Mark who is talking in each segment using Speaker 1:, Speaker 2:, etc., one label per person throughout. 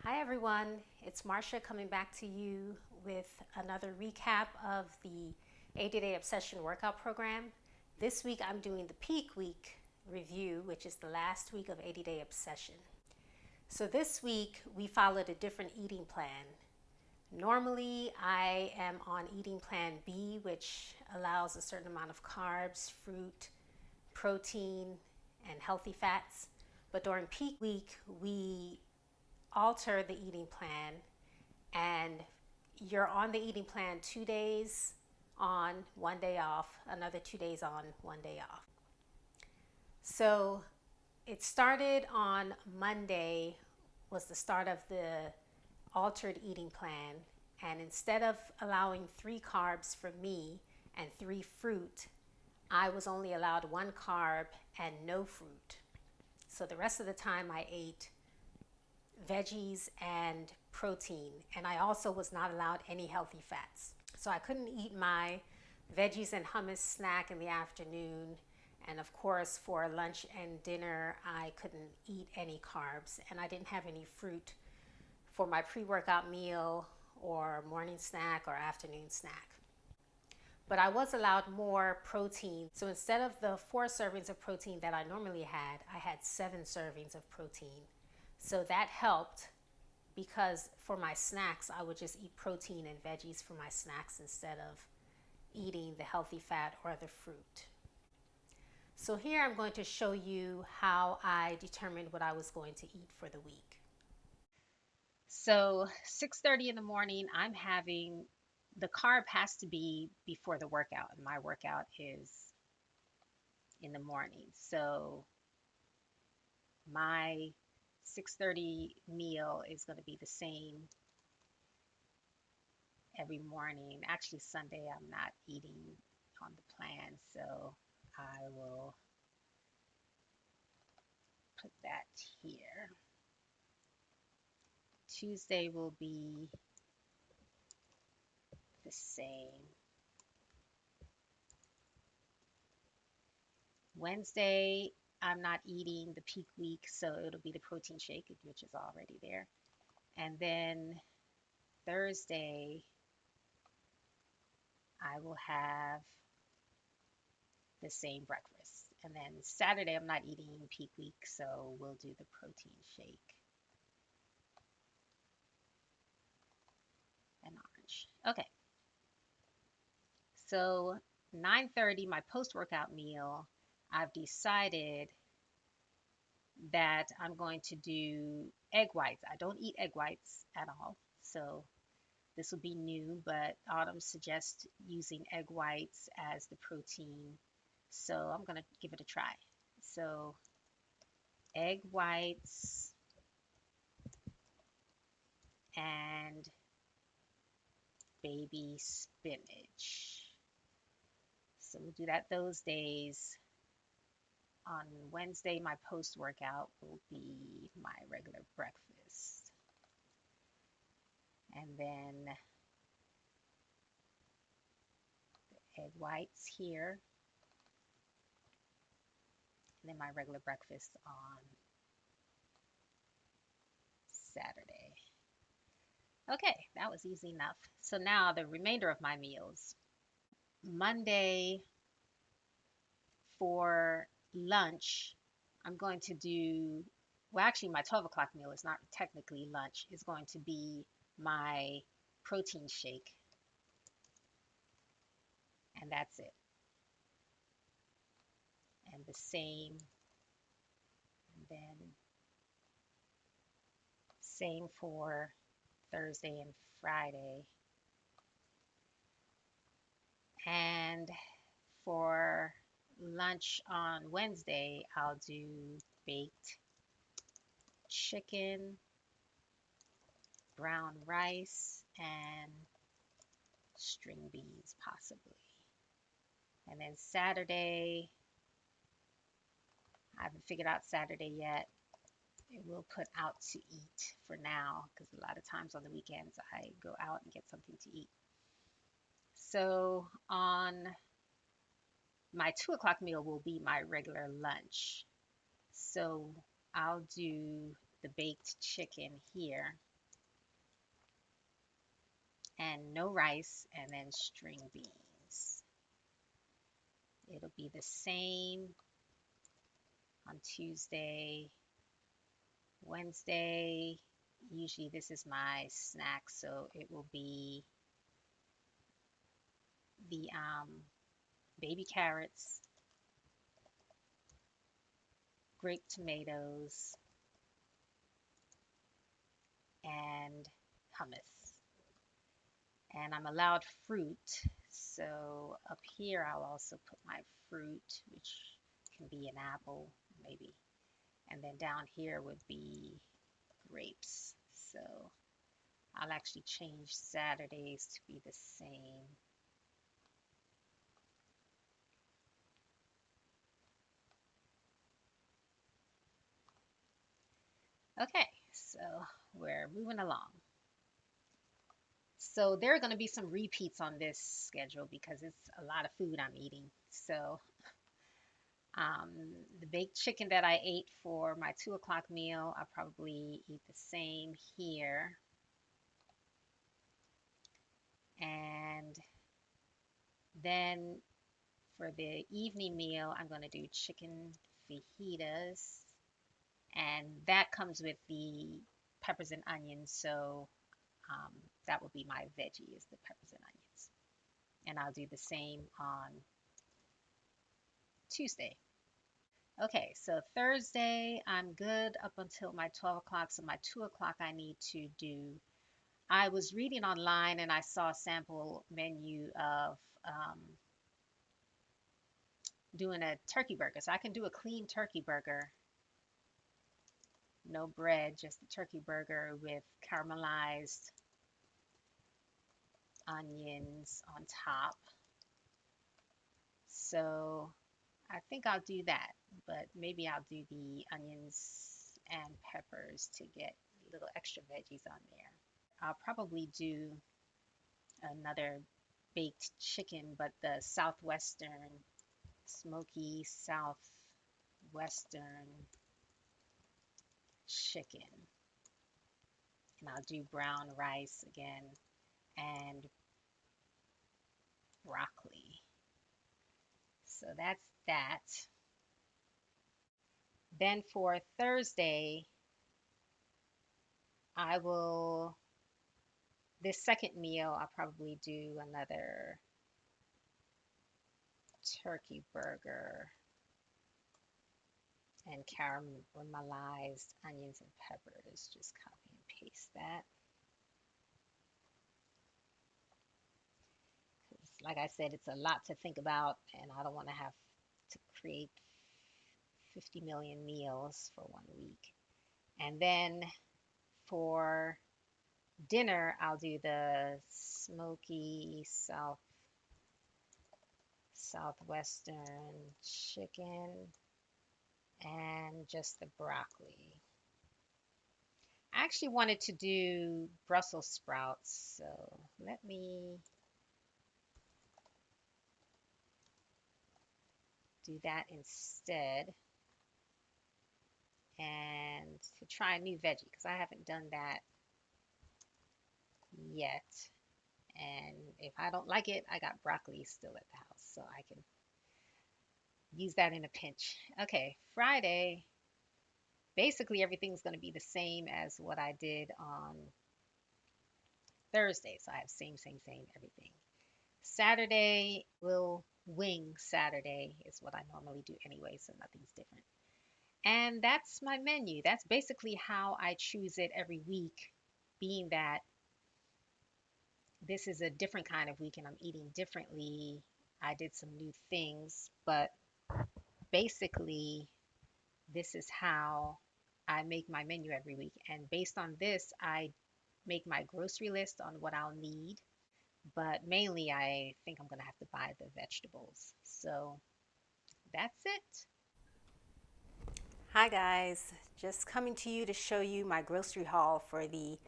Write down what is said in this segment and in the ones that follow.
Speaker 1: Hi everyone, it's Marcia coming back to you with another recap of the 80 Day Obsession Workout Program. This week I'm doing the peak week review, which is the last week of 80 Day Obsession. So this week we followed a different eating plan. Normally I am on eating plan B, which allows a certain amount of carbs, fruit, protein, and healthy fats. But during peak week, we alter the eating plan and you're on the eating plan 2 days on, 1 day off, another 2 days on, 1 day off. So it started on Monday, was the start of the altered eating plan. And instead of allowing 3 carbs for me and 3 fruit, I was only allowed 1 carb and no fruit. So the rest of the time I ate veggies and protein, and I also was not allowed any healthy fats. So I couldn't eat my veggies and hummus snack in the afternoon. And of course, for lunch and dinner, I couldn't eat any carbs, and I didn't have any fruit for my pre workout meal or morning snack or afternoon snack. But I was allowed more protein. So instead of the 4 servings of protein that I normally had, I had 7 servings of protein. So that helped because for my snacks, I would just eat protein and veggies for my snacks instead of eating the healthy fat or the fruit. So here I'm going to show you how I determined what I was going to eat for the week. So 6:30 in the morning, I'm having the carb has to be before the workout, and my workout is in the morning. So my 6:30 meal is going to be the same every morning. Actually, Sunday I'm not eating on the plan, so I will put that here. Tuesday will be the same. Wednesday, I'm not eating the peak week, so it'll be the protein shake, which is already there. And then Thursday, I will have the same breakfast. And then Saturday, I'm not eating peak week, so we'll do the protein shake and orange. Okay, so 9:30, my post-workout meal, I've decided that I'm going to do egg whites. I don't eat egg whites at all, so this will be new, but Autumn suggests using egg whites as the protein, so I'm going to give it a try. So egg whites and baby spinach. So we'll do that those days. On Wednesday, my post workout will be my regular breakfast. And then egg whites here. And then my regular breakfast on Saturday. Okay, that was easy enough. So now the remainder of my meals. Monday for lunch, I'm going to do, well, actually, my 12 o'clock meal is not technically lunch, it's going to be my protein shake, and that's it. And the same, and then same for Thursday and Friday. And for lunch on Wednesday, I'll do baked chicken, brown rice, and string beans, possibly. And then Saturday, I haven't figured out Saturday yet. It will put out to eat for now because a lot of times on the weekends I go out and get something to eat. So on my 2 o'clock meal will be my regular lunch. So I'll do the baked chicken here. and no rice, and then string beans. It'll be the same on Tuesday, Wednesday. Usually this is my snack, so it will be the baby carrots, grape tomatoes, and hummus. And I'm allowed fruit, so up here I'll also put my fruit, which can be an apple, maybe. And then down here would be grapes. So I'll actually change Saturdays to be the same. Okay, so we're moving along. So there are going to be some repeats on this schedule because it's a lot of food I'm eating. So um, the baked chicken that I ate for my 2 o'clock meal, I'll probably eat the same here. And then for the evening meal, I'm going to do chicken fajitas. And that comes with the peppers and onions. So that will be my veggie is the peppers and onions. And I'll do the same on Tuesday. Okay, so Thursday, I'm good up until my 12 o'clock. So my 2 o'clock, I need to do. I was reading online and I saw a sample menu of doing a turkey burger. So I can do a clean turkey burger, no bread, just a turkey burger with caramelized onions on top. So I think I'll do that, but maybe I'll do the onions and peppers to get little extra veggies on there. I'll probably do another baked chicken, but the southwestern, smoky southwestern chicken. And I'll do brown rice again and broccoli. So that's that. Then for Thursday, I will, this second meal, I'll probably do another turkey burger and caramelized onions and peppers. Just copy and paste that. Like I said, it's a lot to think about, and I don't want to have to create 50 million meals for 1 week. And then for dinner, I'll do the smoky southwestern chicken and just the broccoli. I actually wanted to do Brussels sprouts, so let me do that instead and to try a new veggie because I haven't done that yet. And if I don't like it, I got broccoli still at the house, so I can use that in a pinch. Okay, Friday, basically everything's going to be the same as what I did on Thursday. So I have same, everything. Saturday, will wing Saturday is what I normally do anyway, so nothing's different. And that's my menu. That's basically how I choose it every week, being that this is a different kind of week and I'm eating differently. I did some new things, but basically, this is how I make my menu every week. And based on this, I make my grocery list on what I'll need. But mainly, I think I'm going to have to buy the vegetables. So that's it. Hi guys, just coming to you to show you my grocery haul for the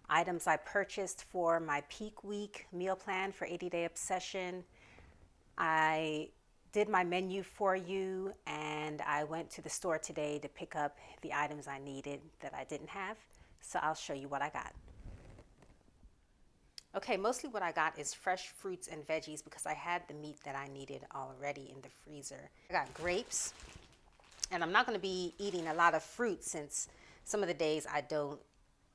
Speaker 1: items I purchased for my peak week meal plan for 80 Day Obsession. I did my menu for you and I went to the store today to pick up the items I needed that I didn't have. So I'll show you what I got. Okay, mostly what I got is fresh fruits and veggies because I had the meat that I needed already in the freezer. I got grapes, and I'm not going to be eating a lot of fruit since some of the days I don't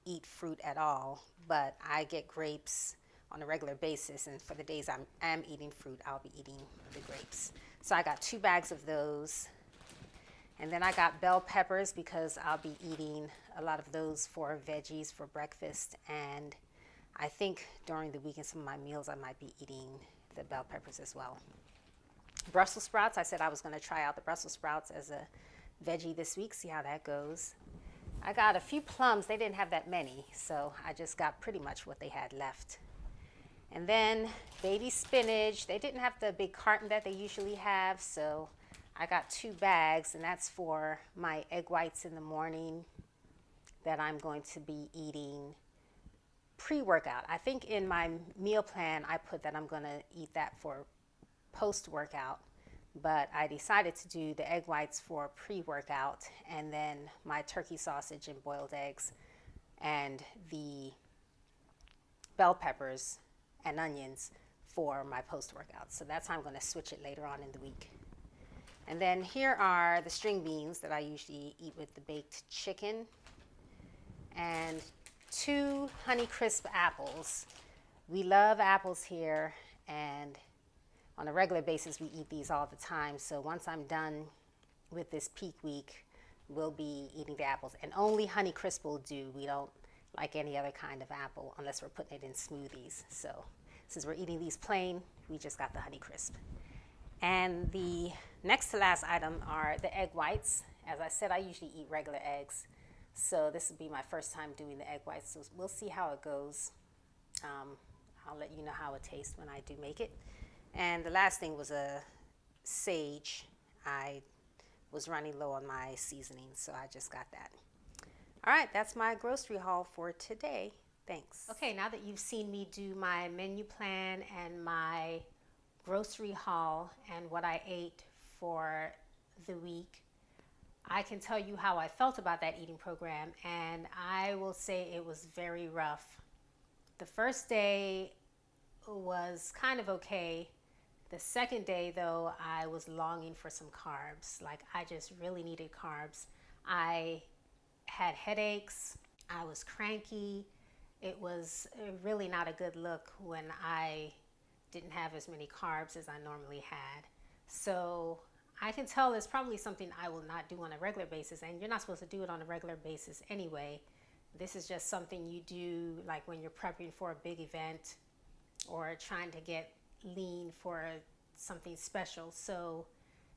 Speaker 1: eat fruit at all, but I get grapes on a regular basis, and for the days I'm eating fruit, I'll be eating the grapes. So I got 2 bags of those. And then I got bell peppers because I'll be eating a lot of those for veggies for breakfast. And I think during the week in some of my meals, I might be eating the bell peppers as well. Brussels sprouts, I said I was going to try out the Brussels sprouts as a veggie this week, see how that goes. I got a few plums. They didn't have that many, so I just got pretty much what they had left. And then baby spinach. They didn't have the big carton that they usually have, so I got 2 bags, and that's for my egg whites in the morning that I'm going to be eating pre-workout. I think in my meal plan I put that I'm going to eat that for post-workout, but I decided to do the egg whites for pre-workout, and then my turkey sausage and boiled eggs and the bell peppers and onions for my post-workout. So that's how I'm going to switch it later on in the week. And then here are the string beans that I usually eat with the baked chicken, and 2 Honeycrisp apples. We love apples here, and on a regular basis we eat these all the time. So once I'm done with this peak week, we'll be eating the apples, and only Honeycrisp will do. We don't like any other kind of apple unless we're putting it in smoothies. So since we're eating these plain, we just got the Honeycrisp. And the next to last item are the egg whites. As I said, I usually eat regular eggs, so this will be my first time doing the egg whites, so we'll see how it goes. I'll let you know how it tastes when I do make it. And the last thing was a sage. I was running low on my seasoning, so I just got that. All right, that's my grocery haul for today. Thanks. Okay, now that you've seen me do my menu plan and my grocery haul and what I ate for the week, I can tell you how I felt about that eating program, and I will say it was very rough. The first day was kind of okay. The second day, though, I was longing for some carbs. Like, I just really needed carbs. I had headaches. I was cranky. It was really not a good look when I didn't have as many carbs as I normally had. So I can tell it's probably something I will not do on a regular basis, and you're not supposed to do it on a regular basis anyway. This is just something you do like when you're prepping for a big event or trying to get lean for something special. So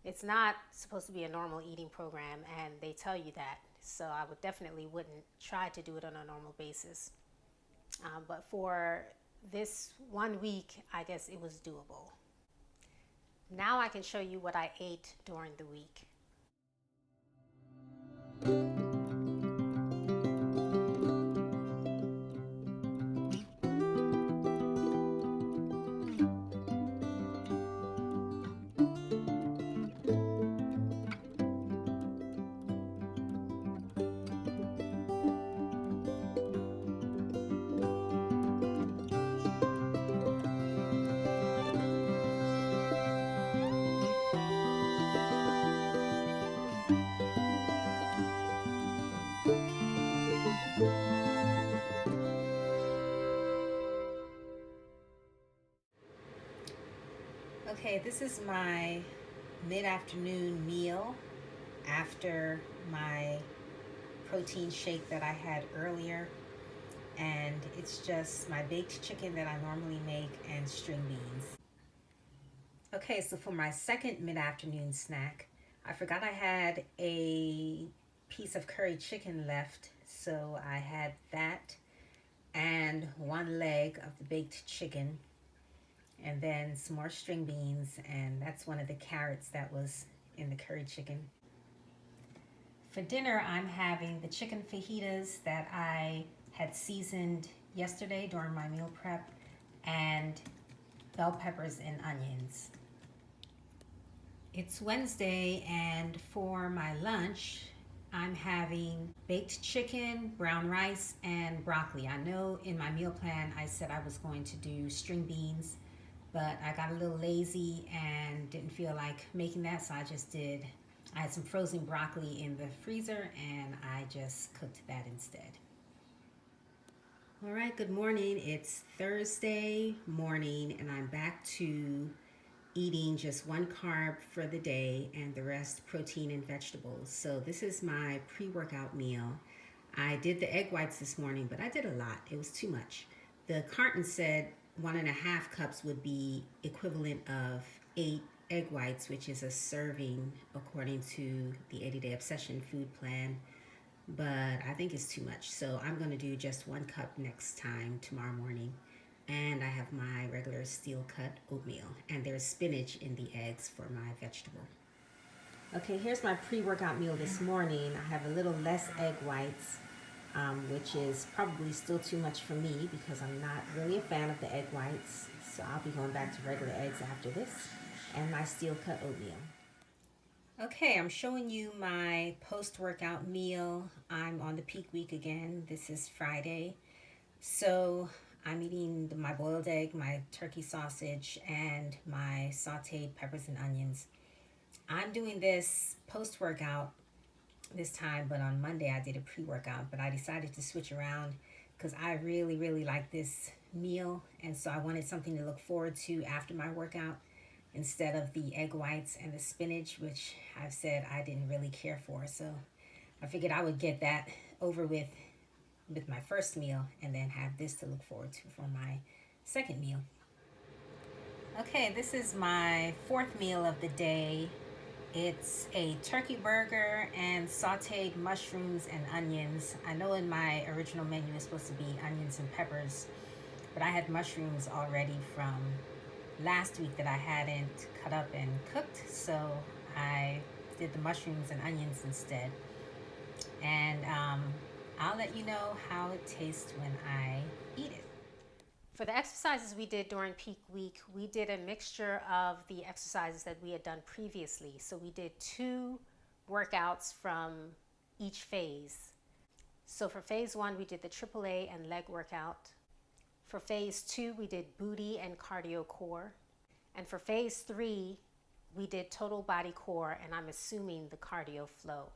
Speaker 1: it's not supposed to be a normal eating program, and they tell you that. So I would definitely wouldn't try to do it on a normal basis. But for this 1 week, I guess it was doable. Now I can show you what I ate during the week. Okay, this is my mid-afternoon meal after my protein shake that I had earlier, and it's just my baked chicken that I normally make and string beans. Okay, so for my second mid-afternoon snack, I forgot I had a piece of curry chicken left, so I had that and 1 leg of the baked chicken, and then some more string beans, and that's one of the carrots that was in the curry chicken. For dinner, I'm having the chicken fajitas that I had seasoned yesterday during my meal prep, and bell peppers and onions. It's Wednesday, and for my lunch,
Speaker 2: I'm having baked chicken, brown rice, and broccoli. I know in my meal plan I said I was going to do string beans, but I got a little lazy and didn't feel like making that, so I had some frozen broccoli in the freezer and I just cooked that instead. All right, good morning. It's Thursday morning and I'm back to eating just one carb for the day and the rest protein and vegetables. So this is my pre-workout meal. I did the egg whites this morning, but I did a lot. It was too much. The carton said 1.5 cups would be equivalent of 8 egg whites, which is a serving according to the 80-day obsession food plan. But I think it's too much. So I'm going to do just 1 cup next time, tomorrow morning. And I have my regular steel cut oatmeal. And there's spinach in the eggs for my vegetable. Okay, here's my pre-workout meal this morning. I have a little less egg whites, which is probably still too much for me because I'm not really a fan of the egg whites. So I'll be going back to regular eggs after this. And my steel cut oatmeal. Okay, I'm showing you my post-workout meal. I'm on the peak week again. This is Friday. So I'm eating my boiled egg, my turkey sausage, and my sauteed peppers and onions. I'm doing this post-workout this time, but on Monday I did a pre-workout, but I decided to switch around because I really, really like this meal, and so I wanted something to look forward to after my workout instead of the egg whites and the spinach, which I've said I didn't really care for. So I figured I would get that over with my first meal and then have this to look forward to for my second meal. Okay, this is my fourth meal of the day. It's a turkey burger and sauteed mushrooms and onions. I know in my original menu it's supposed to be onions and peppers, but I had mushrooms already from last week that I hadn't cut up and cooked, so I did the mushrooms and onions instead. And I'll let you know how it tastes when I eat it.
Speaker 1: For the exercises we did during peak week, we did a mixture of the exercises that we had done previously. So we did 2 workouts from each phase. So for phase 1, we did the AAA and leg workout. For phase 2, we did booty and cardio core. And for phase 3, we did total body core, and I'm assuming the cardio flow.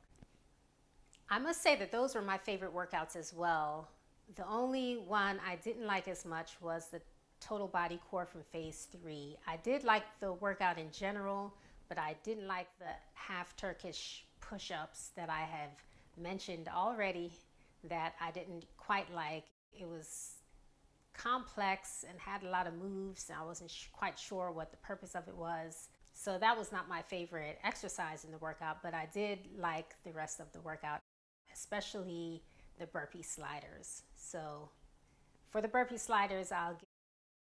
Speaker 1: I must say that those were my favorite workouts as well. The only one I didn't like as much was the total body core from phase 3. I did like the workout in general, but I didn't like the half Turkish push-ups that I have mentioned already that I didn't quite like. It was complex and had a lot of moves, and I wasn't quite sure what the purpose of it was. So that was not my favorite exercise in the workout, but I did like the rest of the workout, especially the burpee sliders. So for the burpee sliders, I'll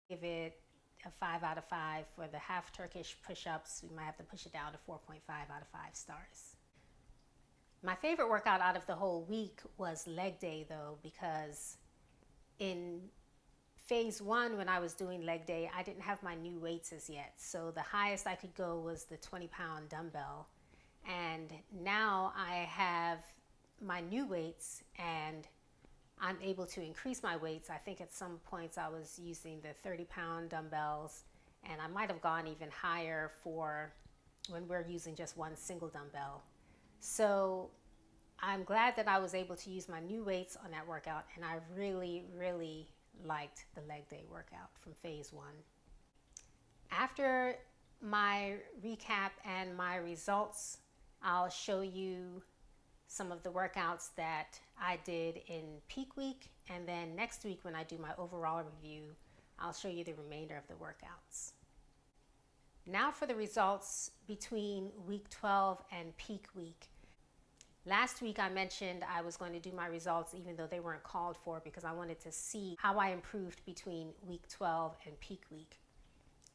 Speaker 1: give it a 5 out of 5. For the half Turkish push-ups, we might have to push it down to 4.5 out of 5 stars. My favorite workout out of the whole week was leg day, though, because in phase 1, when I was doing leg day, I didn't have my new weights as yet. So the highest I could go was the 20-pound dumbbell. And now I have my new weights and I'm able to increase my weights. I think at some points I was using the 30-pound dumbbells, and I might have gone even higher for when we're using just one single dumbbell. So I'm glad that I was able to use my new weights on that workout, and I really, really liked the leg day workout from phase 1. After my recap and my results, I'll show you some of the workouts that I did in peak week, and then next week when I do my overall review, I'll show you the remainder of the workouts. Now for the results between week 12 and peak week. Last week I mentioned I was going to do my results even though they weren't called for because I wanted to see how I improved between week 12 and peak week.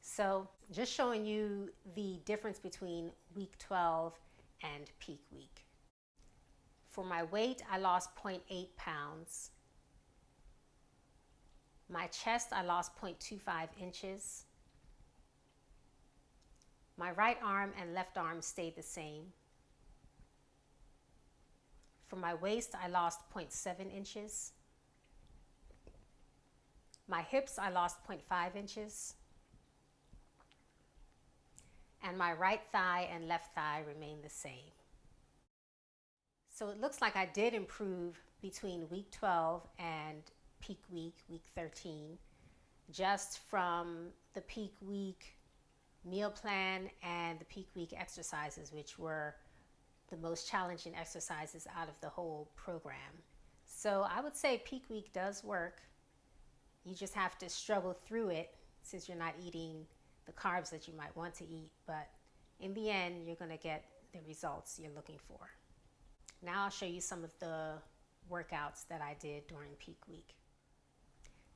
Speaker 1: So just showing you the difference between week 12 and peak week. For my weight, I lost 0.8 pounds. My chest, I lost 0.25 inches. My right arm and left arm stayed the same. For my waist, I lost 0.7 inches. My hips, I lost 0.5 inches. And my right thigh and left thigh remain the same. So it looks like I did improve between week 12 and peak week, week 13, just from the peak week meal plan and the peak week exercises, which were the most challenging exercises out of the whole program. So I would say peak week does work. You just have to struggle through it since you're not eating the carbs that you might want to eat, but in the end, you're going to get the results you're looking for. Now I'll show you some of the workouts that I did during peak week.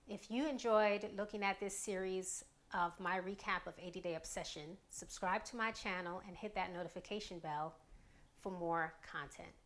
Speaker 1: If you enjoyed looking at this series of my recap of 80 Day Obsession, subscribe to my channel and hit that notification bell for more content.